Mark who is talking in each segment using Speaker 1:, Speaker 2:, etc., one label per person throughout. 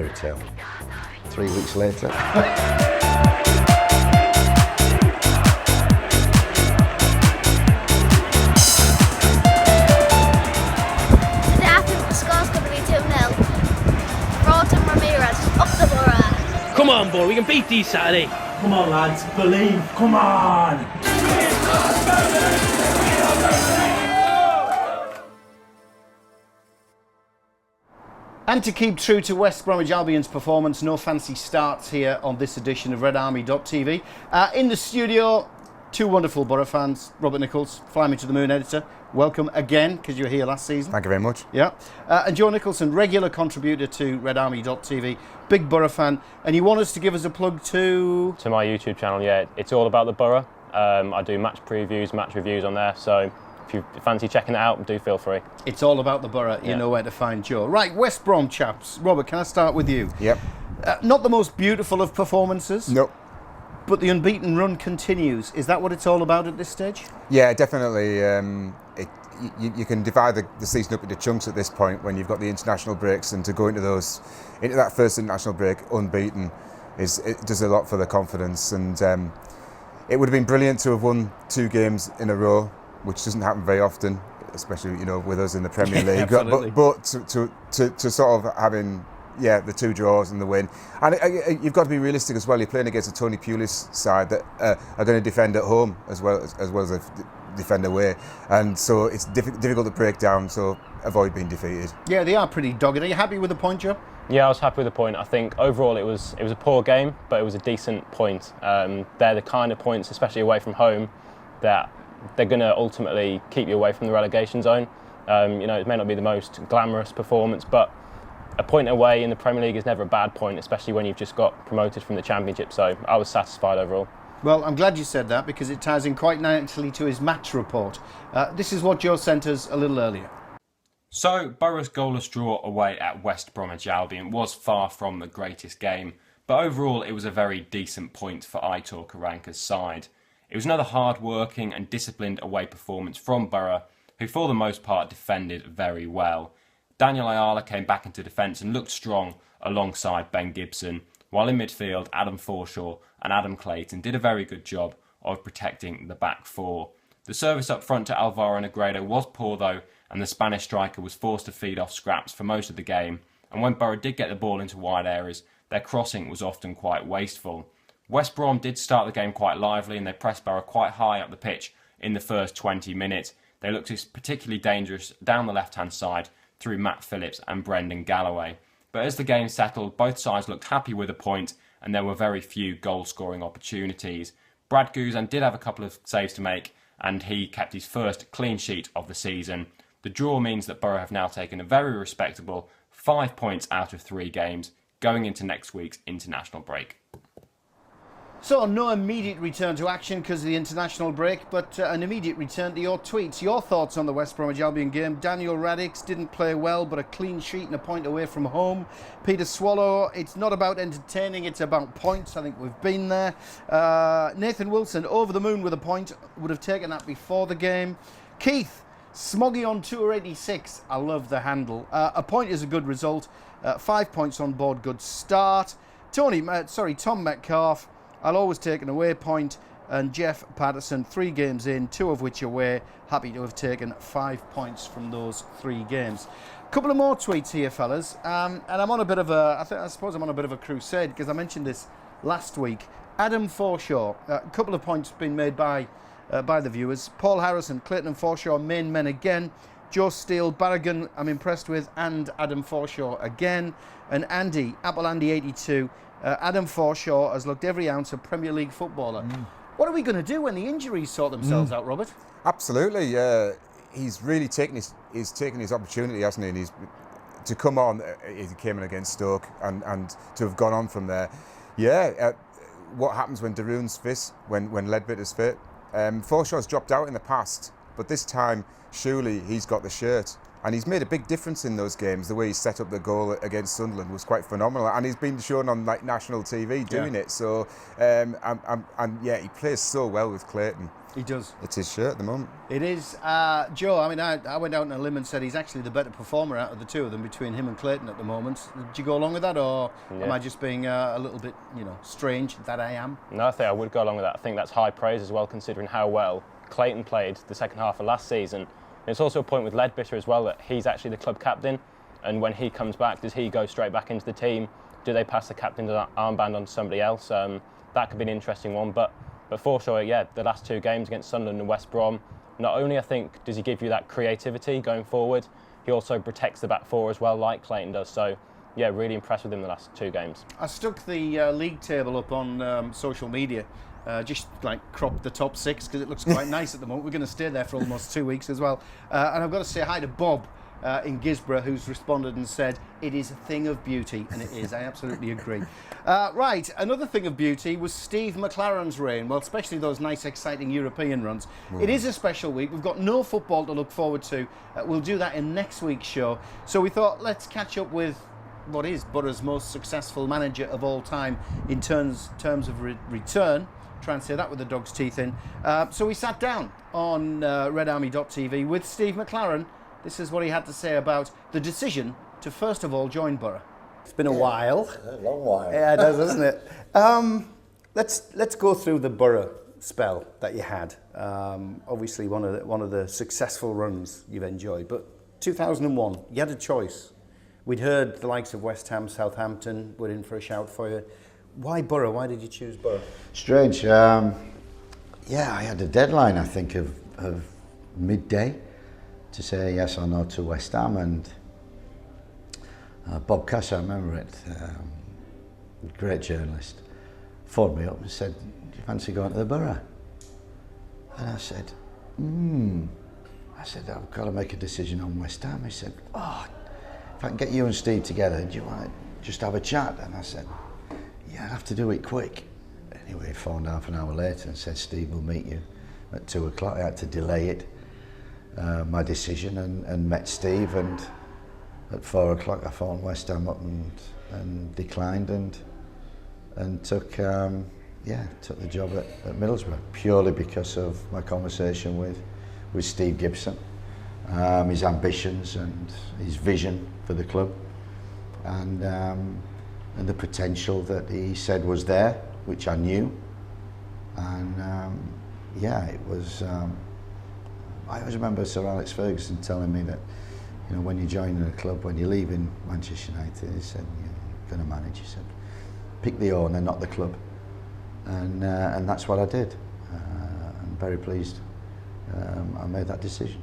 Speaker 1: fairy tale. 3 weeks later.
Speaker 2: Come on, boy, we can beat these Saturday.
Speaker 3: Come on, lads, believe, come on!
Speaker 4: And to keep true to West Bromwich Albion's performance, no fancy starts here on this edition of RedArmy.tv. In the studio, two wonderful Borough fans, Robert Nichols, Fly Me to the Moon editor. Welcome again, because you were here last season.
Speaker 5: Thank you very much.
Speaker 4: Yeah. And Joe Nicholson, regular contributor to RedArmy.tv, big Borough fan. And you want us to give us a plug to
Speaker 6: my YouTube channel, yeah. It's all about the Borough. I do match previews, match reviews on there, so if you fancy checking it out, do feel free.
Speaker 4: It's all about the Borough. You know where to find Joe. Right, West Brom chaps. Robert, can I start with you?
Speaker 5: Yep.
Speaker 4: Not the most beautiful of performances.
Speaker 5: No.
Speaker 4: But the unbeaten run continues. Is that what it's all about at this stage?
Speaker 5: Yeah, definitely. You can divide the season up into chunks at this point when you've got the international breaks, and to go into that first international break unbeaten it does a lot for the confidence. And it would have been brilliant to have won 2 games in a row, which doesn't happen very often, especially with us in the Premier League.
Speaker 4: Absolutely.
Speaker 5: But to sort of having the 2 draws and the win, and you've got to be realistic as well. You're playing against a Tony Pulis side that are going to defend at home as well as defend away, and so it's difficult to break down. So avoid being defeated. Yeah,
Speaker 4: they are pretty dogged. Are you happy with the point, Joe?
Speaker 6: Yeah, I was happy with the point. I think overall it was a poor game, but it was a decent point. They're the kind of points, especially away from home, that they're going to ultimately keep you away from the relegation zone. It may not be the most glamorous performance, but a point away in the Premier League is never a bad point, especially when you've just got promoted from the Championship. So I was satisfied overall.
Speaker 4: Well, I'm glad you said that, because it ties in quite nicely to his match report. This is what Joe sent us a little earlier.
Speaker 7: So, Borough's goalless draw away at West Bromwich Albion was far from the greatest game, but overall it was a very decent point for Aitor Karanka's side. It was another hard-working and disciplined away performance from Borough, who for the most part defended very well. Daniel Ayala came back into defence and looked strong alongside Ben Gibson, while in midfield Adam Forshaw and Adam Clayton did a very good job of protecting the back four. The service up front to Alvaro Negredo was poor though, and the Spanish striker was forced to feed off scraps for most of the game, and when Borough did get the ball into wide areas, their crossing was often quite wasteful. West Brom did start the game quite lively, and they pressed Borough quite high up the pitch in the first 20 minutes. They looked particularly dangerous down the left-hand side through Matt Phillips and Brendan Galloway. But as the game settled, both sides looked happy with a point, and there were very few goal-scoring opportunities. Brad Guzan did have a couple of saves to make, and he kept his first clean sheet of the season. The draw means that Borough have now taken a very respectable 5 points out of 3 games, going into next week's international break.
Speaker 4: So, no immediate return to action because of the international break, but an immediate return to your tweets. Your thoughts on the West Bromwich Albion game. Daniel Radix didn't play well, but a clean sheet and a point away from home. Peter Swallow, it's not about entertaining, it's about points. I think we've been there. Nathan Wilson, over the moon with a point. Would have taken that before the game. Keith, Smoggy on tour 86. I love the handle. A point is a good result. 5 points on board, good start. Tom Metcalf, I'll always take an away point. And Jeff Patterson, 3 games in, 2 of which away. Happy to have taken 5 points from those 3 games. A couple of more tweets here, fellas. And I'm on a bit of I suppose I'm on a bit of a crusade, because I mentioned this last week. Adam Forshaw, a couple of points been made by the viewers. Paul Harrison, Clayton and Forshaw, main men again. Joe Steele, Barragan, I'm impressed with, and Adam Forshaw again. And Andy, Apple Andy 82, Adam Forshaw has looked every ounce of Premier League footballer. What are we going to do when the injuries sort themselves out, Robert?
Speaker 5: Absolutely. He's really taken his opportunity, hasn't he? And he's to come on. He came in against Stoke and to have gone on from there. What happens when Darun's fit? When Ledbitter's fit? Forshaw's dropped out in the past, but this time surely he's got the shirt And he's made a big difference in those games. The way he set up the goal against Sunderland was quite phenomenal, and he's been shown on like national TV doing it. So, and yeah, he plays so well with Clayton.
Speaker 4: He does.
Speaker 5: It's his shirt at the moment.
Speaker 4: It is. Joe, I mean, I went out on a limb and said he's actually the better performer out of the two of them between him and Clayton at the moment. Did you go along with that, or am I just being a little bit, strange that I am?
Speaker 6: No, I think I would go along with that. I think that's high praise as well, considering how well Clayton played the second half of last season. And it's also a point with Ledbetter as well that he's actually the club captain, and when he comes back, does he go straight back into the team? Do they pass the captain's armband on to somebody else? That could be an interesting one, but for sure, yeah, the last two games against Sunderland and West Brom, not only I think does he give you that creativity going forward, he also protects the back four as well, like Clayton does. So yeah, really impressed with him the last two games. I
Speaker 4: stuck the league table up on social media. Just like cropped the top six because it looks quite nice at the moment. We're going to stay there for almost 2 weeks as well. And I've got to say hi to Bob in Gisborough, who's responded and said, it is a thing of beauty, and it is. I absolutely agree. Right, another thing of beauty was Steve McClaren's reign. Well, especially those nice, exciting European runs. It is a special week. We've got no football to look forward to. We'll do that in next week's show. So we thought, let's catch up with what is Borough's most successful manager of all time in terms of return. Try and say that with the dog's teeth in. So we sat down on RedArmy.tv with Steve McClaren. This is what he had to say about the decision to first of all join Borough. It's been a while.
Speaker 1: A long while.
Speaker 4: Yeah, it does, doesn't it? Let's go through the Borough spell that you had. Obviously, one of the successful runs you've enjoyed. But 2001, you had a choice. We'd heard the likes of West Ham, Southampton were in for a shout for you. Why Borough? Why did you choose Borough?
Speaker 1: Strange. Yeah, I had a deadline, I think, of midday to say yes or no to West Ham, and Bob Cash, I remember it, great journalist, phoned me up and said, do you fancy going to the Borough? And I said, I've got to make a decision on West Ham. He said, if I can get you and Steve together, do you want to just have a chat? And I said, yeah, I'd have to do it quick. Anyway, he phoned half an hour later and said, Steve will meet you at 2 o'clock. I had to delay it, my decision, and met Steve, and at 4 o'clock I phoned West Ham up and declined and took the job at Middlesbrough, purely because of my conversation with Steve Gibson, his ambitions and his vision for the club, and the potential that he said was there, which I knew. And it was. I always remember Sir Alex Ferguson telling me that, when you're joining a club, when you're leaving Manchester United, he said, you're going to manage. He said, pick the owner, not the club. And that's what I did. I'm very pleased I made that decision.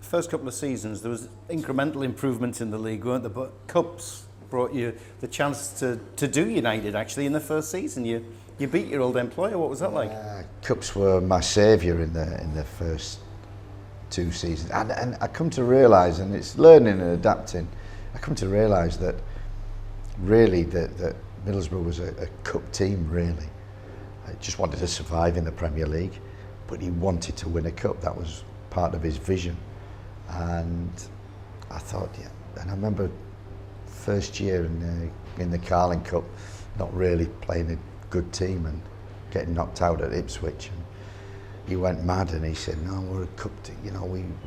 Speaker 4: First couple of seasons, there was incremental improvements in the league, weren't there? But Cups brought you the chance to do United, actually, in the first season. You beat your old employer. What was that like?
Speaker 1: Cups were my saviour in the first 2 seasons. And I come to realise, and it's learning and adapting, I come to realise that really that Middlesbrough was a cup team, really. I just wanted to survive in the Premier League, but he wanted to win a cup. That was part of his vision. And I thought, and I remember first year in the Carling Cup, not really playing a good team and getting knocked out at Ipswich. And he went mad and he said, no, we're a cup team,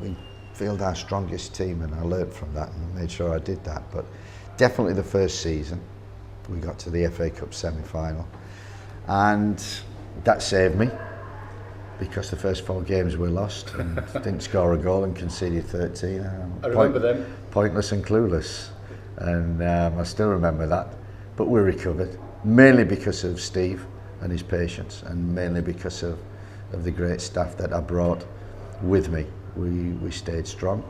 Speaker 1: we field our strongest team, and I learnt from that and made sure I did that. But definitely the first season, we got to the FA Cup semi-final, and that saved me, because the first 4 games we lost and didn't score a goal and conceded 13.
Speaker 4: I remember them.
Speaker 1: Pointless and clueless. And I still remember that. But we recovered, mainly because of Steve and his patience, and mainly because of the great staff that I brought with me. We stayed strong.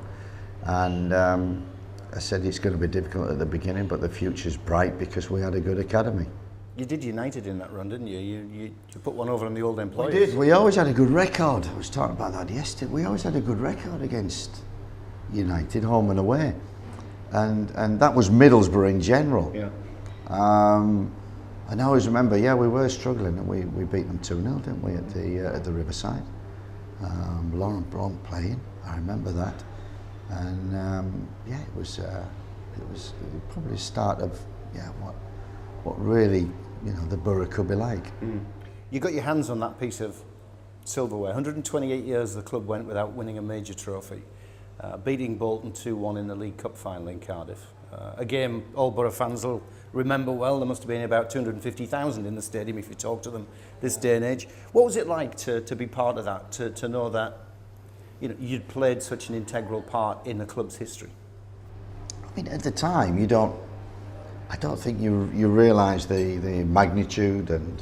Speaker 1: And I said it's going to be difficult at the beginning, but the future's bright because we had a good academy.
Speaker 4: You did United in that run, didn't you? You put one over on the old employers.
Speaker 1: We did. We always had a good record. I was talking about that yesterday. We always had a good record against United, home and away. And that was Middlesbrough in general.
Speaker 4: Yeah.
Speaker 1: And I always remember, we were struggling, and we beat them 2-0, didn't we, at the Riverside. Laurent Blanc playing, I remember that. And yeah, it was probably the start of what really the borough could be like.
Speaker 4: You got your hands on that piece of silverware. 128 years the club went without winning a major trophy, beating Bolton 2-1 in the League Cup final in Cardiff. A game all borough fans will remember well. There must have been about 250,000 in the stadium if you talk to them this day and age. What was it like to be part of that, to know that you'd played such an integral part in the club's history?
Speaker 1: I mean, at the time, I don't think you realise the magnitude and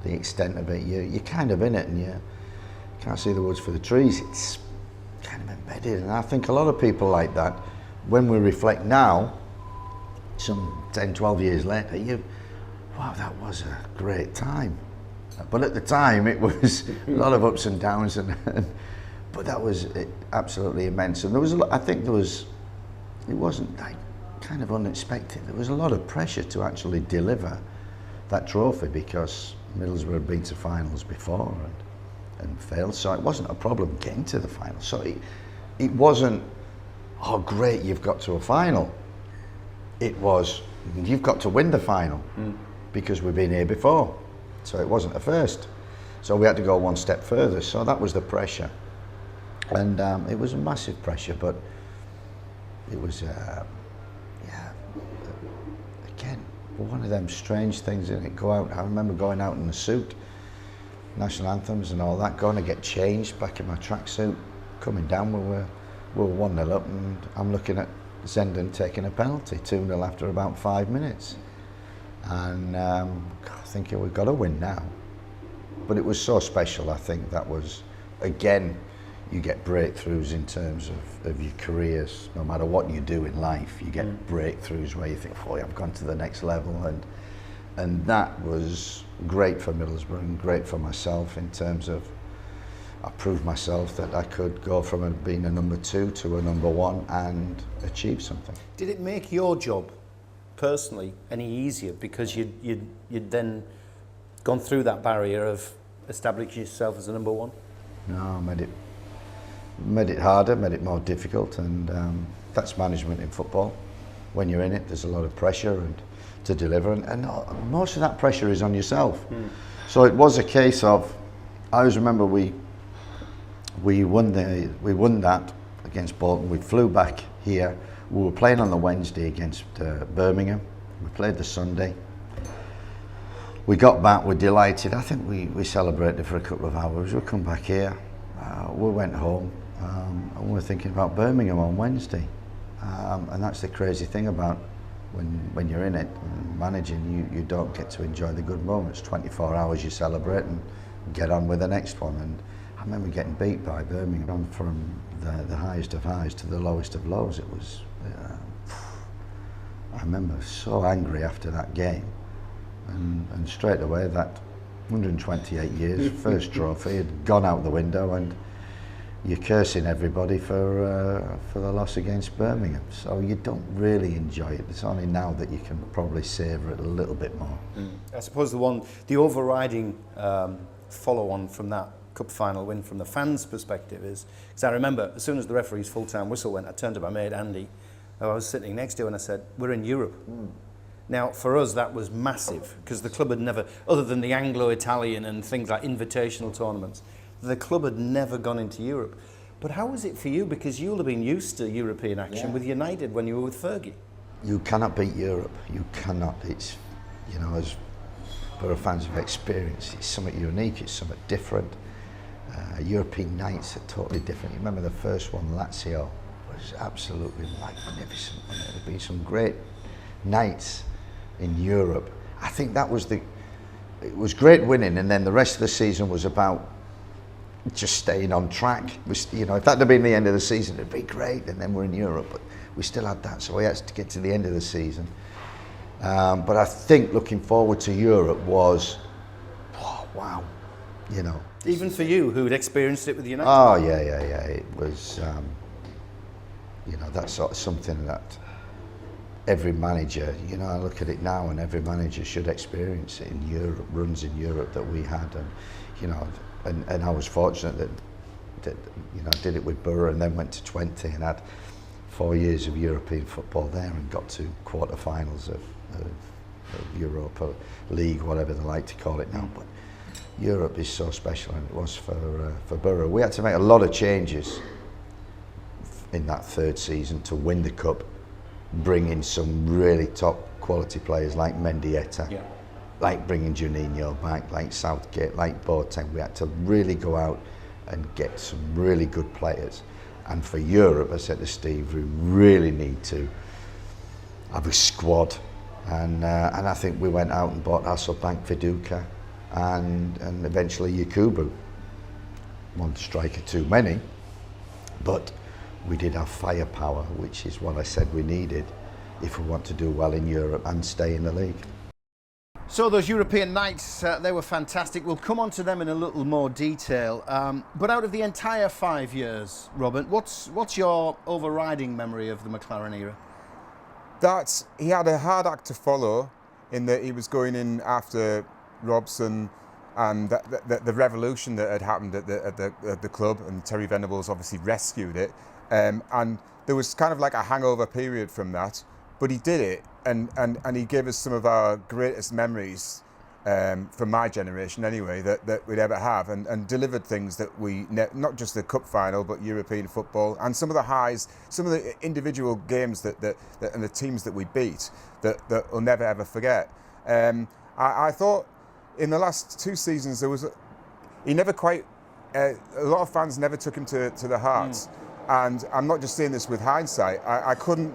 Speaker 1: the extent of it. You're kind of in it, and you can't see the woods for the trees. It's kind of embedded, and I think a lot of people like that. When we reflect now, some 10, 12 years later, wow, that was a great time. But at the time, it was a lot of ups and downs, but that was absolutely immense. And it wasn't like kind of unexpected. There was a lot of pressure to actually deliver that trophy because Middlesbrough had been to finals before and failed, so it wasn't a problem getting to the final. So it wasn't, oh great, you've got to a final. It was, you've got to win the final because we've been here before. So it wasn't a first. So we had to go one step further. So that was the pressure. And it was a massive pressure, but it was, again, one of them strange things, in it. I remember going out in a suit, national anthems and all that, going to get changed back in my tracksuit, coming down, we were 1-0 up, and I'm looking at Zenden taking a penalty, 2-0 after about 5 minutes. And thinking we've got to win now. But it was so special. I think that was, again, you get breakthroughs in terms of your careers. No matter what you do in life, you get breakthroughs where you think, oh, I've gone to the next level. And that was great for Middlesbrough and great for myself in terms of, I proved myself that I could go from being a number 2 to a number 1 and achieve something.
Speaker 4: Did it make your job personally any easier because you'd then gone through that barrier of establishing yourself as a number 1?
Speaker 1: No, made it harder, made it more difficult, and that's management in football. When you're in it, there's a lot of pressure and to deliver, and most of that pressure is on yourself. So it was a case of, I always remember we won that against Bolton. We flew back here. We were playing on the Wednesday against Birmingham. We played the Sunday. We got back, we're delighted. I think we celebrated for a couple of hours. We come back here, we went home, and we were thinking about Birmingham on Wednesday. And that's the crazy thing about when you're in it and managing, you don't get to enjoy the good moments. 24 hours you celebrate and get on with the next one. And I remember getting beat by Birmingham from the highest of highs to the lowest of lows. It was, I remember so angry after that game. And straight away, that 128 years, first trophy had gone out the window, and you're cursing everybody for the loss against Birmingham. So you don't really enjoy it. It's only now that you can probably savour it a little bit more.
Speaker 4: I suppose the overriding follow-on from that cup final win from the fans' perspective is, because I remember as soon as the referee's full-time whistle went, I turned to my mate Andy, who I was sitting next to, and I said, "We're in Europe." Now, for us, that was massive, because the club had never, other than the Anglo-Italian and things like invitational tournaments, the club had never gone into Europe. But how was it for you? Because you'll have been used to European action with United when you were with Fergie.
Speaker 1: You cannot beat Europe. You cannot. It's, as Borough fans have experienced, it's something unique, it's something different. European nights are totally different. You remember the first one, Lazio, was absolutely magnificent. And there had been some great nights in Europe. I think that was it was great winning, and then the rest of the season was about just staying on track. If that had been the end of the season, it'd be great, and then we're in Europe, but we still had that, so we had to get to the end of the season. But I think looking forward to Europe was, wow,
Speaker 4: Even for you, who'd experienced it with United?
Speaker 1: Oh, yeah. It was, that's sort of something that every manager, I look at it now, and every manager should experience it in Europe, runs in Europe that we had. And, and I was fortunate that I did it with Borough and then went to 20 and had 4 years of European football there and got to quarter-finals of Europa League, whatever they like to call it now. But Europe is so special, and it was for Borough. We had to make a lot of changes in that third season to win the cup, bring in some really top quality players like Mendieta, like bringing Juninho back, like Southgate, like Boateng. We had to really go out and get some really good players. And for Europe, I said to Steve, we really need to have a squad. And I think we went out and bought Hasselbank, Viduka, and eventually Yakubu. One striker too many, but we did have firepower, which is what I said we needed if we want to do well in Europe and stay in the league.
Speaker 4: So those European nights, they were fantastic. We'll come on to them in a little more detail. But out of the entire 5 years, Robert, what's your overriding memory of the McClaren era?
Speaker 5: That he had a hard act to follow, in that he was going in after Robson, and the revolution that had happened at the club, and Terry Venables obviously rescued it. And there was kind of like a hangover period from that, but he did it, and he gave us some of our greatest memories from my generation anyway that we'd ever have, and delivered things that we not just the cup final but European football, and some of the highs, some of the individual games that and the teams that we beat that we'll never ever forget. I thought in the last 2 seasons he never quite a lot of fans never took him to the hearts. And I'm not just saying this with hindsight. I couldn't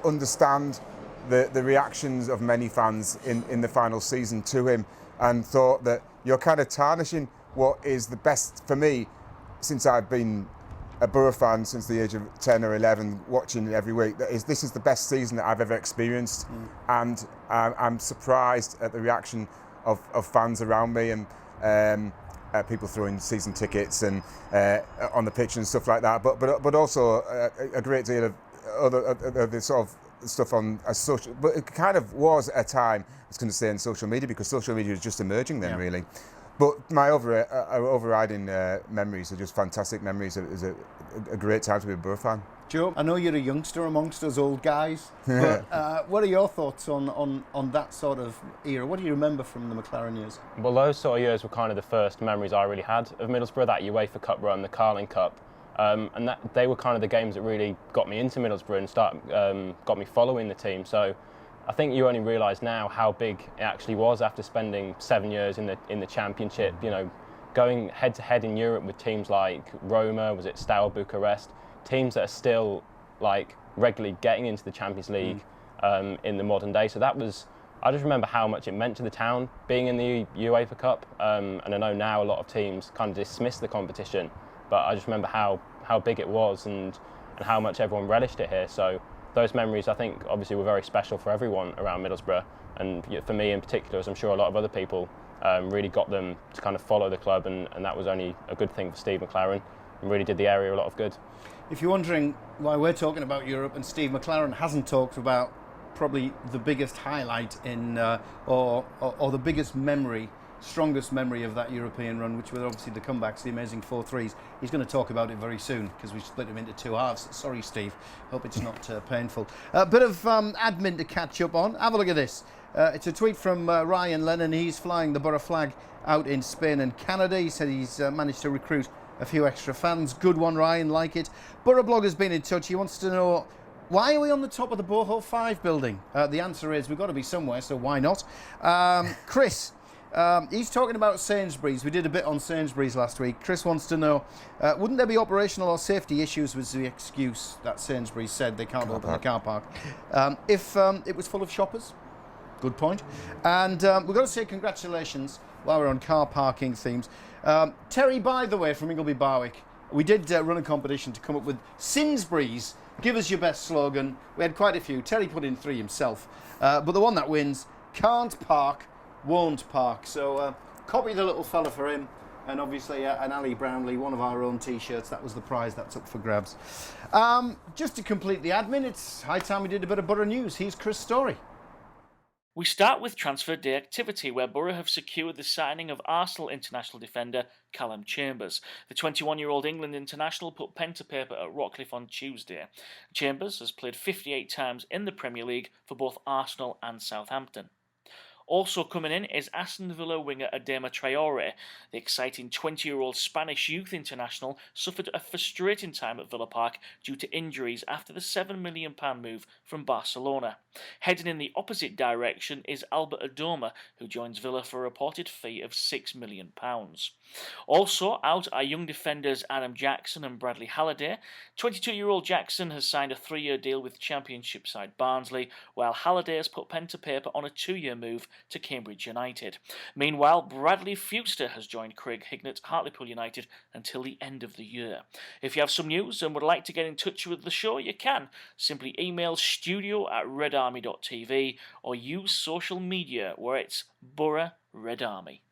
Speaker 5: understand the reactions of many fans in the final season to him, and thought that you're kind of tarnishing what is the best for me, since I've been a Borough fan since the age of 10 or 11, watching it every week. This is the best season that I've ever experienced, and I'm surprised at the reaction of fans around me, and people throwing season tickets and on the pitch and stuff like that, but also a great deal of other sort of stuff on a social. But it kind of was a time, I was going to say, on social media, because social media was just emerging then, really. But my overriding memories are just fantastic memories. It was a great time to be a Borough fan.
Speaker 4: Joe, I know you're a youngster amongst us old guys, but what are your thoughts on that sort of era? What do you remember from the McClaren years?
Speaker 6: Well, those sort of years were kind of the first memories I really had of Middlesbrough, that UEFA Cup run, the Carling Cup. And they were kind of the games that really got me into Middlesbrough and got me following the team. So I think you only realise now how big it actually was after spending 7 years in the Championship. You know, going head to head in Europe with teams like Roma, was it Steaua Bucharest, teams that are still like regularly getting into the Champions League in the modern day. So that was, I just remember how much it meant to the town being in the UEFA Cup. And I know now a lot of teams kind of dismiss the competition, but I just remember how big it was and how much everyone relished it here. So those memories, I think, obviously were very special for everyone around Middlesbrough, and for me in particular, as I'm sure a lot of other people, really got them to kind of follow the club, and that was only a good thing for Steve McClaren, and really did the area a lot of good. If you're wondering why we're talking about Europe and Steve McClaren hasn't talked about probably the biggest highlight in or the biggest memory, strongest memory of that European run, which were obviously the comebacks, the amazing 4-3s. He's going to talk about it very soon, because we split him into 2 halves. Sorry, Steve. Hope it's not painful. A bit of admin to catch up on. Have a look at this. It's a tweet from Ryan Lennon. He's flying the Borough flag out in Spain and Canada. He said he's managed to recruit a few extra fans. Good one, Ryan. Like it. Borough Blog has been in touch. He wants to know, why are we on the top of the Boho 5 building? The answer is we've got to be somewhere, so why not? Chris, he's talking about Sainsbury's. We did a bit on Sainsbury's last week. Chris wants to know, wouldn't there be operational or safety issues with the excuse that Sainsbury's said they can't open the car park if it was full of shoppers? Good point. And we've got to say congratulations while we're on car parking themes. Terry, by the way, from Ingleby Barwick, we did run a competition to come up with Sainsbury's Give Us Your Best slogan. We had quite a few. Terry put in 3 himself. But the one that wins, can't park, won't park. So copy the little fella for him, and obviously an Ali Brownlee, one of our own t-shirts. That was the prize that's up for grabs. Just to complete the admin, it's high time we did a bit of Borough news. Here's Chris Story.
Speaker 8: We start with transfer day activity, where Borough have secured the signing of Arsenal international defender Callum Chambers. The 21-year-old England international put pen to paper at Rockcliffe on Tuesday. Chambers has played 58 times in the Premier League for both Arsenal and Southampton. Also coming in is Aston Villa winger Adama Traore. The exciting 20-year-old Spanish youth international suffered a frustrating time at Villa Park due to injuries after the £7 million move from Barcelona. Heading in the opposite direction is Albert Adoma, who joins Villa for a reported fee of £6 million. Also out are young defenders Adam Jackson and Bradley Halliday. 22-year-old Jackson has signed a 3-year deal with Championship side Barnsley, while Halliday has put pen to paper on a 2-year move to Cambridge United. Meanwhile, Bradley Fewster has joined Craig Hignett Hartlepool United until the end of the year. If you have some news and would like to get in touch with the show, you can. Simply email studio@redarmy.tv or use social media where it's Borough Red Army.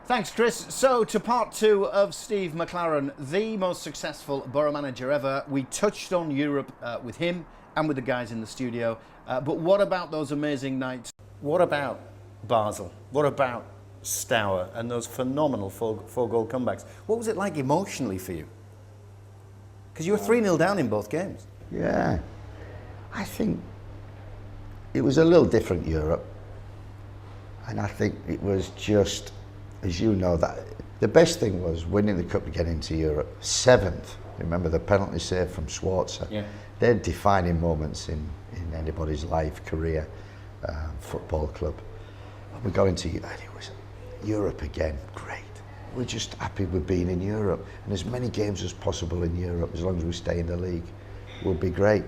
Speaker 4: Thanks, Chris. So, to part 2 of Steve McClaren, the most successful Borough manager ever. We touched on Europe with him and with the guys in the studio. But what about those amazing nights? What about Basel? What about Stour and those phenomenal four-goal comebacks? What was it like emotionally for you? Because you were 3-0 down in both games.
Speaker 1: Yeah, I think it was a little different Europe, and I think it was just, as you know, that the best thing was winning the cup to get into Europe. 7th, remember the penalty save from Schwarzer?
Speaker 4: Yeah.
Speaker 1: They're defining moments in anybody's life, career, football club. We got into it was Europe again, great. We're just happy with being in Europe, and as many games as possible in Europe, as long as we stay in the league, will be great.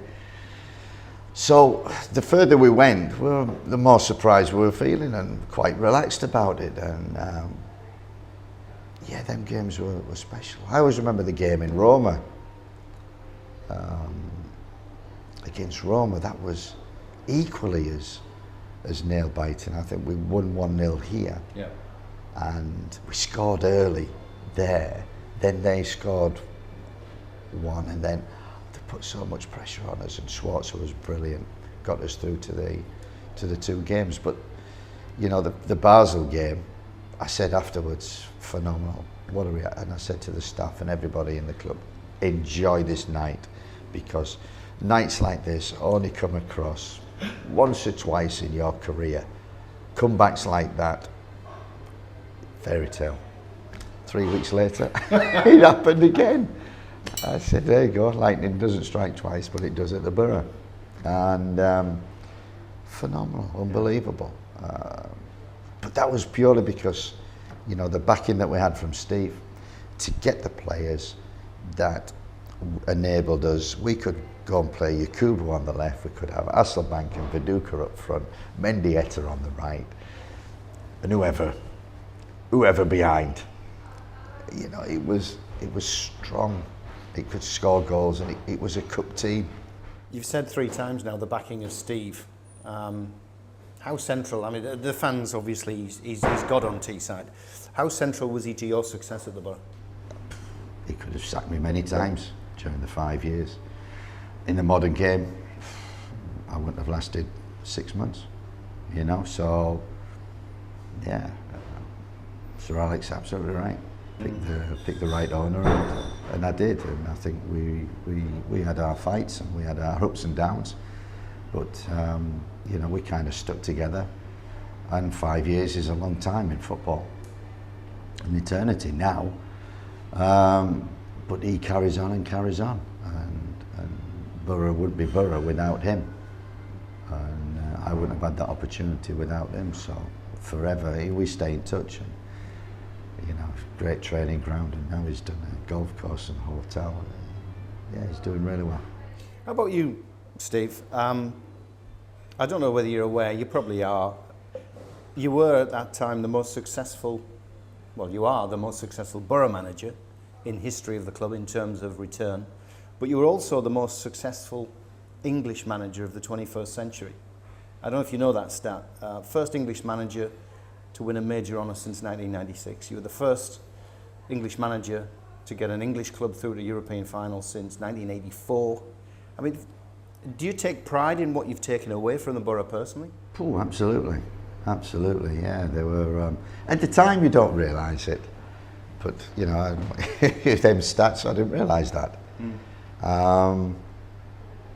Speaker 1: So the further we went, the more surprised we were feeling and quite relaxed about it. And yeah, them games were special. I always remember the game in Roma, against Roma. That was equally as nail-biting. I think we won 1-0 here.
Speaker 4: Yeah.
Speaker 1: And we scored early there. Then they scored 1, and then they put so much pressure on us, and Schwarzer was brilliant, got us through to the 2 games. But you know, the Basel game, I said afterwards, phenomenal. What are we at? And I said to the staff and everybody in the club, enjoy this night, because nights like this only come across once or twice in your career. Comebacks like that, fairy tale. 3 weeks later, it happened again. I said, there you go, lightning doesn't strike twice, but it does at the Borough. And phenomenal, unbelievable. But that was purely because, you know, the backing that we had from Steve to get the players that enabled us. We could go and play Yakubu on the left, we could have Hasselbank and Viduka up front, Mendieta on the right, and whoever behind. You know, it was strong. It could score goals, and it was a cup team.
Speaker 4: You've said 3 times now the backing of Steve. How central, I mean, the fans, obviously, he's God on Teesside. How central was he to your success at the Borough?
Speaker 1: He could have sacked me many times during the 5 years. In the modern game, I wouldn't have lasted 6 months, you know, so, yeah, Sir Alex, absolutely right. Pick the right owner, and I did, and I think we had our fights and we had our ups and downs, but you know, we kind of stuck together, and 5 years is a long time in football, an eternity now, but he carries on and carries on, and Borough wouldn't be Borough without him, and I wouldn't have had that opportunity without him, so forever we stay in touch. And, you know, great training ground, and now he's done a golf course and a hotel. Yeah, he's doing really well.
Speaker 4: How about you, Steve? I don't know whether you're aware, you probably are. You were at that time the most successful, well, you are the most successful Borough manager in history of the club in terms of return, but you were also the most successful English manager of the 21st century. I don't know if you know that stat. First English manager to win a major honour since 1996. You were the first English manager to get an English club through to European final since 1984. I mean, do you take pride in what you've taken away from the Borough personally?
Speaker 1: Oh, absolutely, absolutely. Yeah, they were. At the time, you don't realise it, but you know, them stats, I didn't realise that.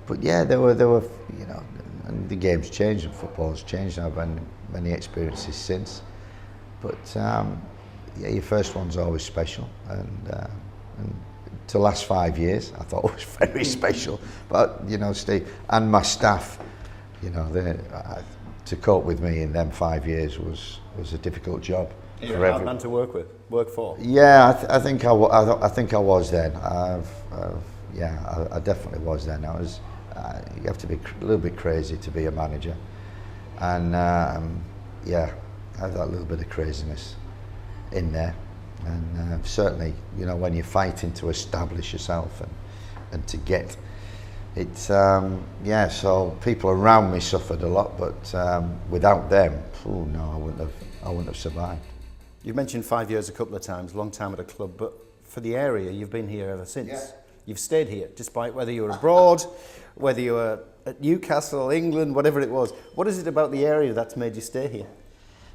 Speaker 1: But yeah, there were. You know, and the game's changed and football's changed. I've had many experiences since, but yeah, your first one's always special, and to last 5 years, I thought it was very special. But you know, Steve and my staff, you know, to cope with me in them 5 years was a difficult job.
Speaker 4: You're a hard man to work for.
Speaker 1: Yeah, I think I was then. I definitely was then. I was. You have to be a little bit crazy to be a manager, and yeah, I had that little bit of craziness in there, and certainly, you know, when you're fighting to establish yourself and to get it, so people around me suffered a lot, but without them, no, I wouldn't have survived.
Speaker 4: You've mentioned 5 years a couple of times, long time at a club, but for the area, you've been here ever since.
Speaker 1: Yeah.
Speaker 4: You've stayed here, despite whether you were abroad, whether you were at Newcastle, England, whatever it was. What is it about the area that's made you stay here?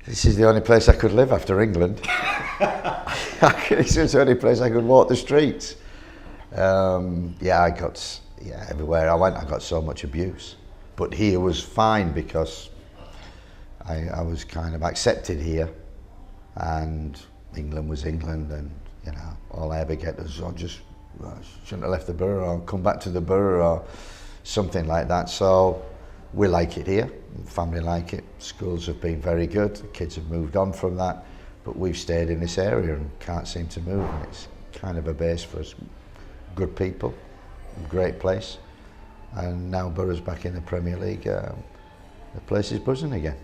Speaker 1: This is the only place I could live after England. This is the only place I could walk the streets. Everywhere I went, I got so much abuse. But here was fine because I was kind of accepted here, and England was England, and you know, all I ever get was, shouldn't have left the borough, or come back to the borough, or something like that. So we like it here, family like it, schools have been very good, the kids have moved on from that, but we've stayed in this area and can't seem to move, and it's kind of a base for us. Good people, great place, and now Borough's back in the Premier League, the place is buzzing again.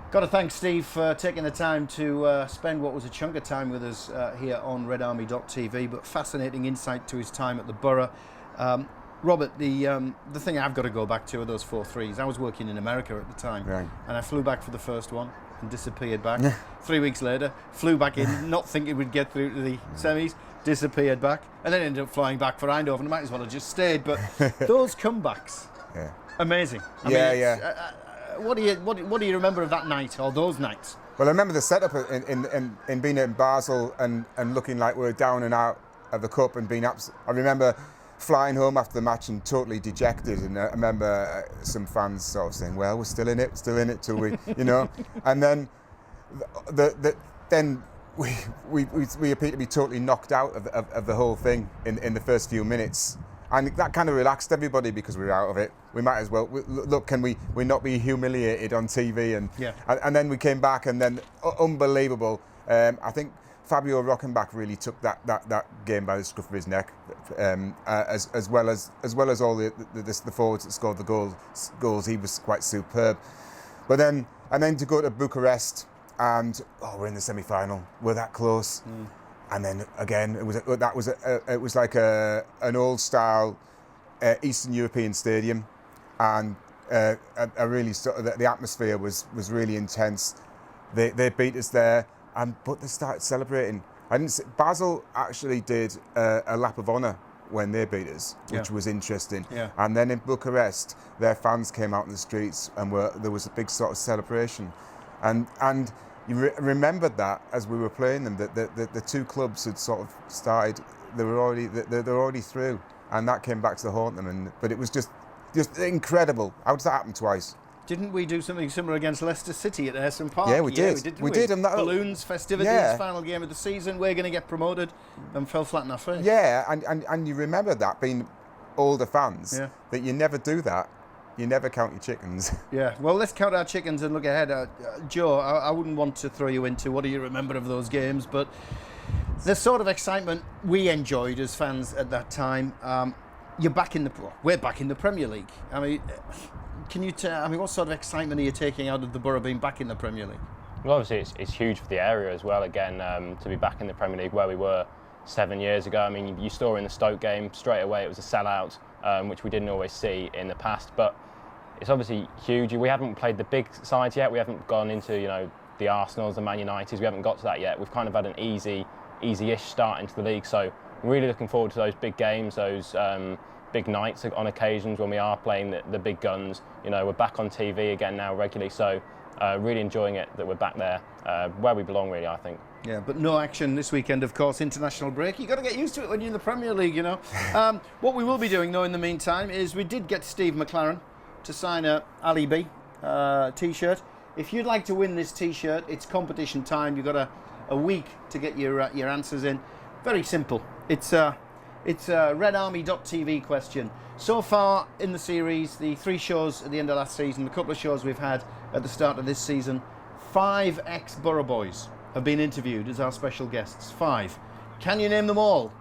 Speaker 4: Got to thank Steve for taking the time to spend what was a chunk of time with us here on RedArmy.tv, but fascinating insight to his time at the Borough. Robert, the thing I've got to go back to are those 4-3s. I was working in America at the time,
Speaker 5: right,
Speaker 4: and I flew back for the first one and disappeared back. 3 weeks later, flew back in, not thinking we'd get through to the semis, disappeared back, and then ended up flying back for Eindhoven. I might as well have just stayed, but those comebacks, amazing. I mean, what do you remember of that night or those nights?
Speaker 5: Well, I remember the setup in being in Basel and looking like we were down and out of the cup and being I remember flying home after the match and totally dejected, and I remember some fans sort of saying, "Well, we're still in it till we," you know, and then then we appeared to be totally knocked out of the whole thing in the first few minutes. And that kind of relaxed everybody because we were out of it. We might as well look. Can we not be humiliated on TV? And then we came back, and then unbelievable. I think Fabio Rockenbach really took that game by the scruff of his neck, as well as all the forwards that scored the goals. He was quite superb. But then to go to Bucharest, and we're in the semi-final. We're that close. And then again, it was like an old-style Eastern European stadium, and a really the atmosphere was really intense. They beat us there, but they started celebrating. Basel actually did a lap of honour when they beat us, which was interesting. Yeah. And then in Bucharest, their fans came out in the streets, and there was a big sort of celebration, and. You remembered that as we were playing them, that the two clubs had sort of started. They were already through, and that came back to haunt them. But it was just incredible. How does that happen twice?
Speaker 4: Didn't we do something similar against Leicester City at Ayresome Park?
Speaker 5: Yeah, we did. We did.
Speaker 4: Balloons, festivities, final game of the season. We're going to get promoted, and fell flat in our face.
Speaker 5: Yeah, and you remember that being older fans, that you never do that. You never count your chickens. Yeah,
Speaker 4: well, let's count our chickens and look ahead. Joe, I wouldn't want to throw you into what do you remember of those games, but the sort of excitement we enjoyed as fans at that time. We're back in the Premier League. I mean, can you tell? I mean, what sort of excitement are you taking out of the Borough being back in the Premier League?
Speaker 6: Well, obviously, it's huge for the area as well. Again, to be back in the Premier League where we were 7 years ago. I mean, you saw in the Stoke game straight away it was a sellout, which we didn't always see in the past, but. It's obviously huge. We haven't played the big sides yet. We haven't gone into, the Arsenals, the Man Uniteds. We haven't got to that yet. We've kind of had an easy-ish start into the league. So I'm really looking forward to those big games, those big nights on occasions when we are playing the big guns. You know, we're back on TV again now regularly, so really enjoying it that we're back there where we belong, really, I think.
Speaker 4: Yeah, but no action this weekend, of course. International break. You've got to get used to it when you're in the Premier League, you know. What we will be doing, though, in the meantime, is we did get Steve McClaren to sign a Ali B T-shirt. If you'd like to win this T-shirt, it's competition time. You've got a week to get your answers in. Very simple. It's a RedArmy.tv question. So far in the series, the 3 shows at the end of last season, the couple of shows we've had at the start of this season, 5 ex-Borough boys have been interviewed as our special guests. 5. Can you name them all?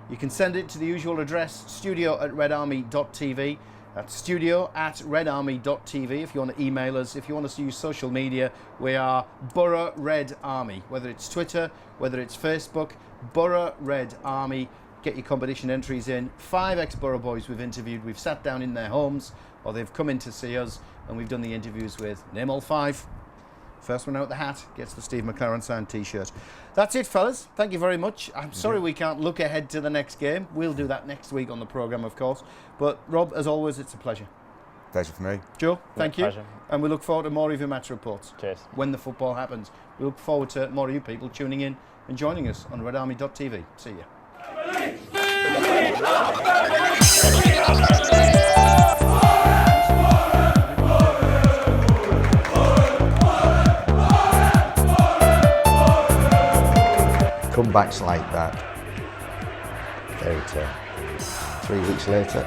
Speaker 4: You can send it to the usual address, studio@redarmy.tv. That's studio@redarmy.tv if you want to email us. If you want to use social media, we are Borough Red Army. Whether it's Twitter, whether it's Facebook, Borough Red Army. Get your competition entries in. 5 ex-Borough boys we've interviewed. We've sat down in their homes or they've come in to see us and we've done the interviews with. Name all 5. First one out the hat gets the Steve McClaren signed T-shirt. That's it, fellas. Thank you very much. I'm sorry we can't look ahead to the next game. We'll do that next week on the programme, of course. But, Rob, as always, it's a pleasure.
Speaker 5: Pleasure for me.
Speaker 4: Joe, thank you.
Speaker 6: Pleasure.
Speaker 4: And we look forward to more of your match reports.
Speaker 6: Cheers.
Speaker 4: When the football happens. We look forward to more of you people tuning in and joining us on RedArmy.tv. See you.
Speaker 1: Comebacks like that. Fairy tale. 3 weeks later.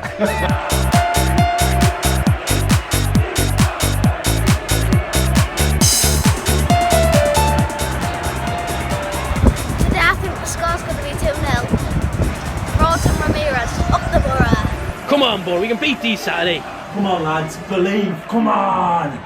Speaker 9: Today I think the score's going to be 2-0. Broughton Ramirez, up the Borough.
Speaker 2: Come on, boy, we can beat these Saturday.
Speaker 3: Come on, lads, believe. Come on.